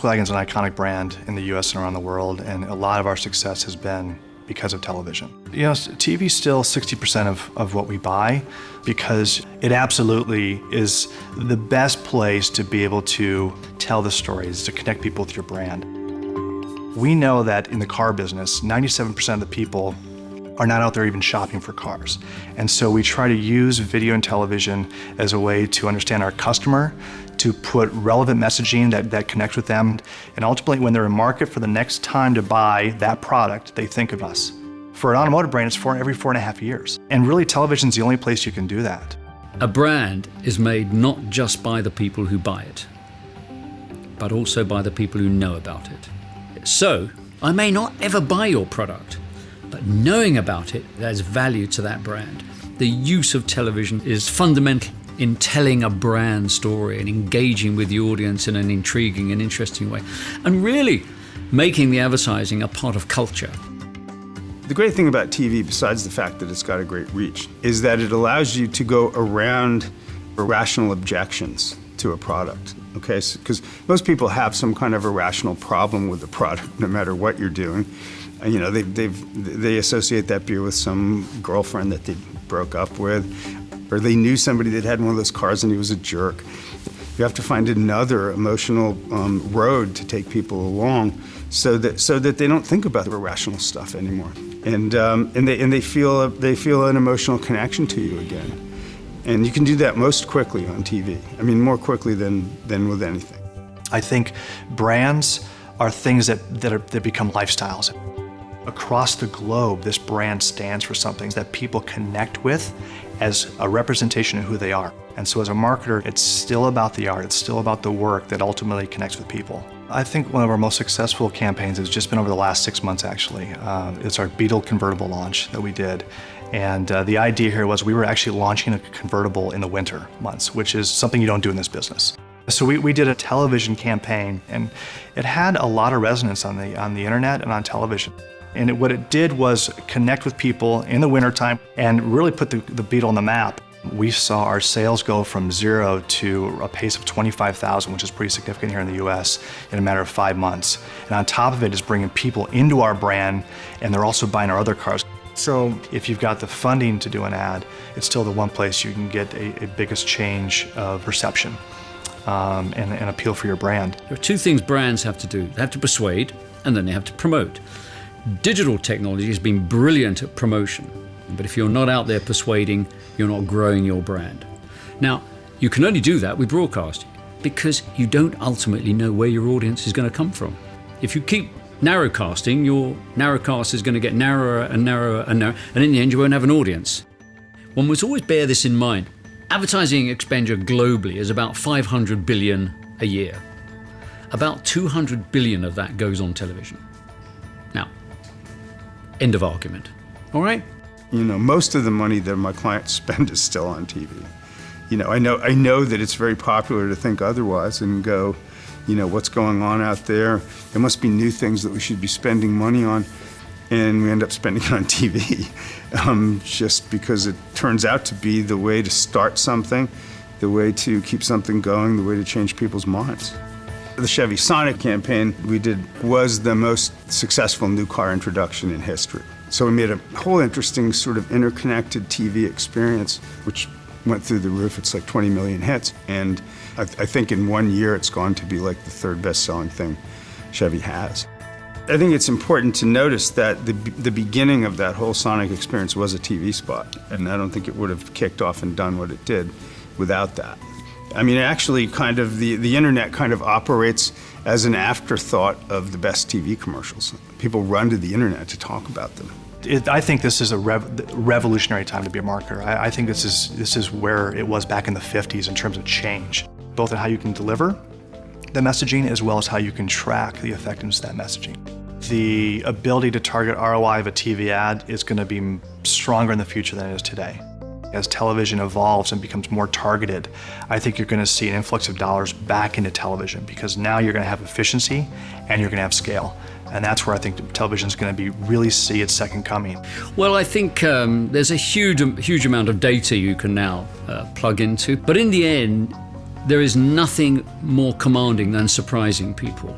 Volkswagen's an iconic brand in the US and around the world, and a lot of our success has been because of television. You know, TV is still 60% of what we buy because it absolutely is the best place to be able to tell the stories, to connect people with your brand. We know that in the car business, 97% of the people are not out there even shopping for cars. And so we try to use video and television as a way to understand our customer, to put relevant messaging that connects with them, and ultimately when they're in market for the next time to buy that product, they think of us. For an automotive brand, it's every 4.5 years. And really television's the only place you can do that. A brand is made not just by the people who buy it, but also by the people who know about it. So, I may not ever buy your product, but knowing about it adds value to that brand. The use of television is fundamental in telling a brand story and engaging with the audience in an intriguing and interesting way, and really making the advertising a part of culture. The great thing about TV, besides the fact that it's got a great reach, is that it allows you to go around irrational objections to a product. Okay, because most people have some kind of irrational problem with the product, no matter what you're doing. You know, they associate that beer with some girlfriend that they broke up with, or they knew somebody that had one of those cars and he was a jerk. You have to find another emotional road to take people along, so that they don't think about the irrational stuff anymore, and they feel an emotional connection to you again. And you can do that most quickly on TV. I mean, more quickly than with anything. I think brands are things that become lifestyles. Across the globe, this brand stands for something that people connect with as a representation of who they are. And so as a marketer, it's still about the art, it's still about the work that ultimately connects with people. I think one of our most successful campaigns has just been over the last 6 months, actually. It's our Beetle convertible launch that we did. And the idea here was we were actually launching a convertible in the winter months, which is something you don't do in this business. So we did a television campaign, and it had a lot of resonance on the internet and on television. And what it did was connect with people in the wintertime and really put the Beetle on the map. We saw our sales go from 0 to a pace of 25,000, which is pretty significant here in the US, in a matter of 5 months. And on top of it is bringing people into our brand, and they're also buying our other cars. So if you've got the funding to do an ad, it's still the one place you can get a biggest change of perception and appeal for your brand. There are two things brands have to do. They have to persuade, and then they have to promote. Digital technology has been brilliant at promotion, but if you're not out there persuading, you're not growing your brand. Now, you can only do that with broadcasting because you don't ultimately know where your audience is going to come from. If you keep narrowcasting, your narrowcast is going to get narrower and narrower and narrower, and in the end you won't have an audience. One must always bear this in mind. Advertising expenditure globally is about 500 billion a year. About 200 billion of that goes on television. Now, end of argument. All right? You know, most of the money that my clients spend is still on TV. You know, I know that it's very popular to think otherwise and go, you know, what's going on out there? There must be new things that we should be spending money on, and we end up spending it on TV, just because it turns out to be the way to start something, the way to keep something going, the way to change people's minds. The Chevy Sonic campaign we did was the most successful new car introduction in history. So we made a whole interesting sort of interconnected TV experience, which went through the roof. It's like 20 million hits. And I think in 1 year, it's gone to be like the third best-selling thing Chevy has. I think it's important to notice that the beginning of that whole Sonic experience was a TV spot. And I don't think it would have kicked off and done what it did without that. I mean, actually, kind of the internet kind of operates as an afterthought of the best TV commercials. People run to the internet to talk about them. I think this is a revolutionary time to be a marketer. I think this is where it was back in the 50s in terms of change, both in how you can deliver the messaging as well as how you can track the effectiveness of that messaging. The ability to target ROI of a TV ad is going to be stronger in the future than it is today. As television evolves and becomes more targeted, I think you're going to see an influx of dollars back into television because now you're going to have efficiency and you're going to have scale. And that's where I think television is going to really see its second coming. Well, I think there's a huge amount of data you can now plug into. But in the end, there is nothing more commanding than surprising people.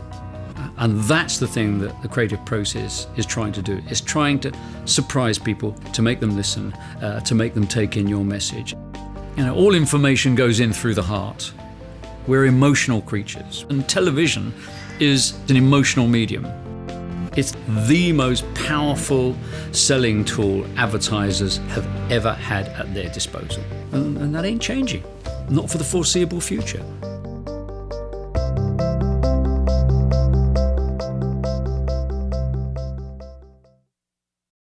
And that's the thing that the creative process is trying to do. It's trying to surprise people, to make them listen, to make them take in your message. You know, all information goes in through the heart. We're emotional creatures, and television is an emotional medium. It's the most powerful selling tool advertisers have ever had at their disposal. And that ain't changing, not for the foreseeable future.